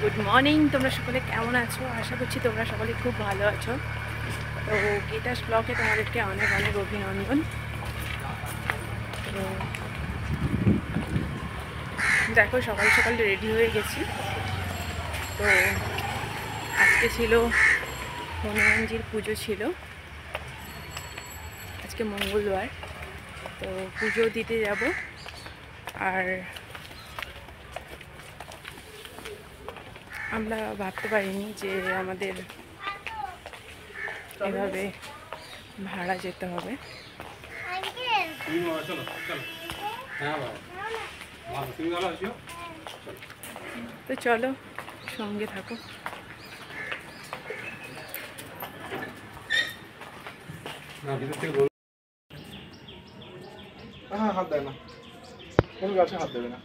Good morning, তোমরা সকলে কেমন আছো? আশা করছি তোমরা সকলে খুব ভালো আছো। তো গীতাস ব্লগে তোমাদেরকে অনেক অনেক অভিনন্দন। তো দেখো সকাল সকাল রেডি হয়ে গেছি। তো আজকে ছিল হনুমানজির পুজো ছিল, আজকে মঙ্গলবার। তো পুজো দিতে যাব। আর আমরা ভাবতে পারিনি যে আমাদের এভাবে ভাড়া যেতে হবে। তো চলো সঙ্গে থাকো। হাত দেয় না, কোনো গাছে হাত দেবে না।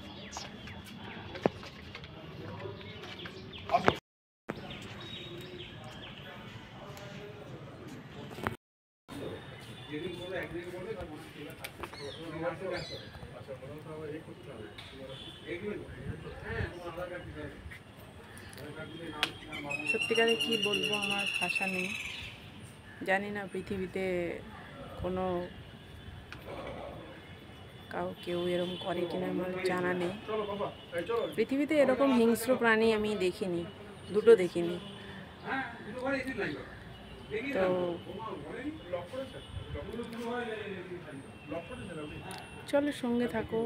সত্যিকারে কি বলবো, আমার ভাষা নেই। জানি না পৃথিবীতে কোনো কেউ এরকম করে কিনা, আমার জানা নেই। পৃথিবীতে এরকম হিংস্র প্রাণী আমি দেখিনি, দুটো দেখিনি। তো চলো সঙ্গে থাকো।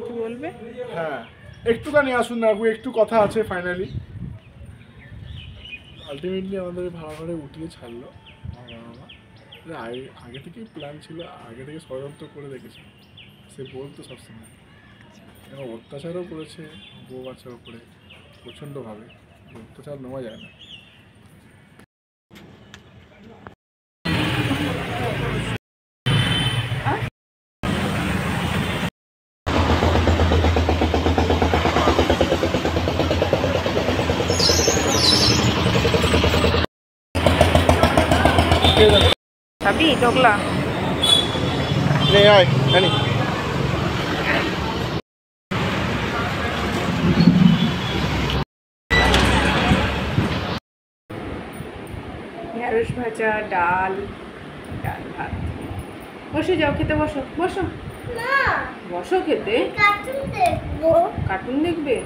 কি বলবে? হ্যাঁ, একটুখানি আসুন না, একটু কথা আছে। ফাইনালি আলটিমেটলি আমাদের ভাড়া ঘরে উঠিয়ে ছাড়লো আগে থেকেই প্ল্যান ছিল, আগে থেকে ষড়যন্ত্র করে রেখেছে। সে বলতো সবসময়, এবং অত্যাচারও করেছে বউ বাচ্চার উপরে প্রচণ্ডভাবে। অত্যাচার নেওয়া যায় না। খাবি ঢোকলা? ঢেঁড়স ভাজা, ডাল ভাত। বসে যাও, খেতে বসো। বসো বসো খেতে। কার্টুন দেখবে?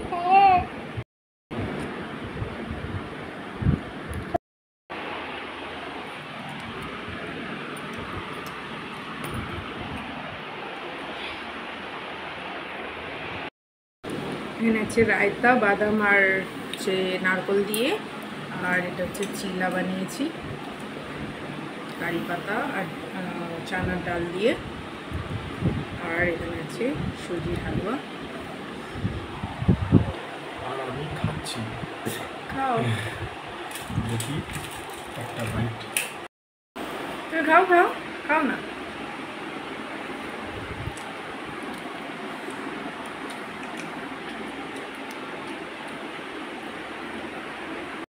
এখানে আছে রায়তা, বাদাম আর হচ্ছে নারকোল দিয়ে। আর এটা হচ্ছে চিলা বানিয়েছি কারি পাতা আর চানার ডাল দিয়ে। আর এখানে আছে সুজির হালুয়া। আর আমি খাচ্ছি। খাও, দেখি একটা বাইট। তুমি খাও খাও খাও না।